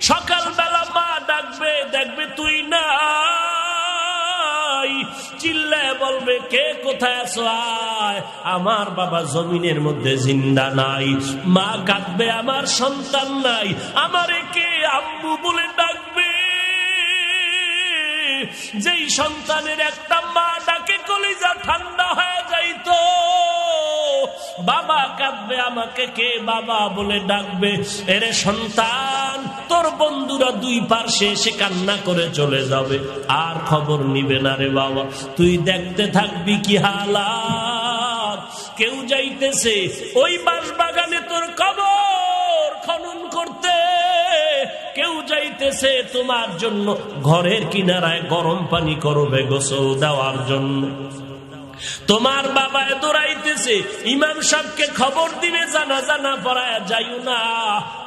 সকালবেলা মা ডাকবে, দেখবে তুই নাই, চিল্লায় বলবে কে কোথায় আছো আয়। আমার বাবা জমিনের মধ্যে জিন্দা নাই। মা কাঁদবে আমার সন্তান নাই, আমারে কে আম্মু বলে ডাকবে। যেই সন্তানের একটা মা ডাকে কলিজা ঠান্ডা হয়ে যাইতো, বাবা কাঁদবে আমাকে কে বাবা বলে ডাকবে। এরে সন্তান, তোর বন্ধুরা দুই পার্শ্বে এসে কান্না করে চলে যাবে, আর খবর নিবে না রে বাবা। তুই দেখতে থাকবি কি হালাত। কেউ যাইতেছে ওই বাঁশ বাগানে তোর কবর খনন করতে, কেউ যাইতেছে তোমার জন্য ঘরের কিনারায় গরম পানি করবে গোসল দেওয়ার জন্য। তোমার বাবা দৌড়াইতেছে ইমাম সাহেবকে খবর দিবে জানাজা না পড়ায়া যাইও না,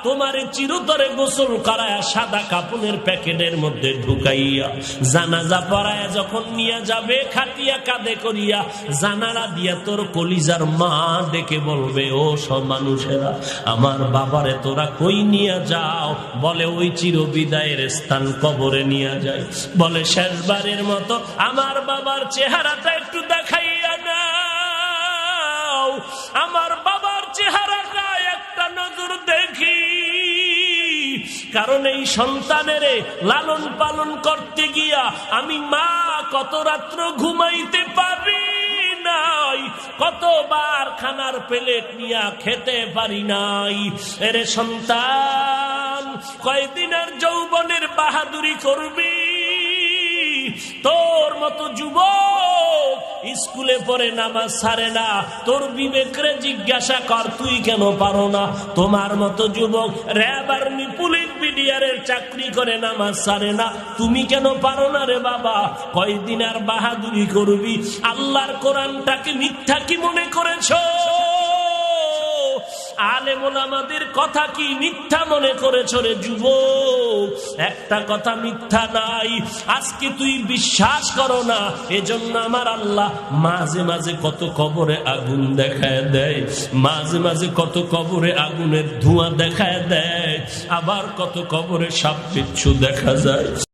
তোমারে চিরতরে গোসল করায়া সাদা কাপড়ের প্যাকেটের মধ্যে ঢুকাইয়া জানাজা পড়ায়া যখন নিয়ে যাবে খাটিয়া কাঁধে করিয়া, জানালা দিয়া তোর কলিজার মা ডেকে বলবে ও সব মানুষেরা, আমার বাবারে তোরা কই নিয়ে যাও? বলে ওই চিরবিদায়ের স্থান কবরে নিয়ে যায়। বলে শেষবারের মতো আমার বাবার চেহারাটা একটু দেখাইয়া নাও, আমার বাবার চেহারাটা একটা নজর দেখি। কারণ এই সন্তানের লালন পালন করতে গিয়া আমি মা কত রাত্র ঘুমাইতে পারি নাই, কতবার খানার প্লেট নিয়া খেতে পারি নাই। এরে সন্তান, কয়দিনের যৌবনের বাহাদুরি করবি? তোর মতো যুবক স্কুলে পড়ে নামাজ ছাড়ে না, তোর বিবেকরে জিজ্ঞাসা কর তুই কেন পারো না? তোমার মতো যুবক র্যাব আর্মি পুলিশ বিডিআরের চাকরি করে নামাজ ছাড়ে না, তুমি কেন পারো না রে বাবা? কয়দিন আর বাহাদুরি করবি? আল্লাহর কোরআনটাকে মিথ্যা কি মনে করেছো? আলেম ওলামাদের কথা কি মিথ্যা মনে করেছো রে যুবক? একটা কথা মিথ্যা নাই। আজকে তুই বিশ্বাস করো না, এজন্য আমার আল্লাহ মাঝে মাঝে কত কবরে আগুন দেখায় দেয়, মাঝে মাঝে কত কবরে আগুনের ধোঁয়া দেখায় দেয়, আবার কত কবরে সাপ বিচ্ছু দেখা যায়।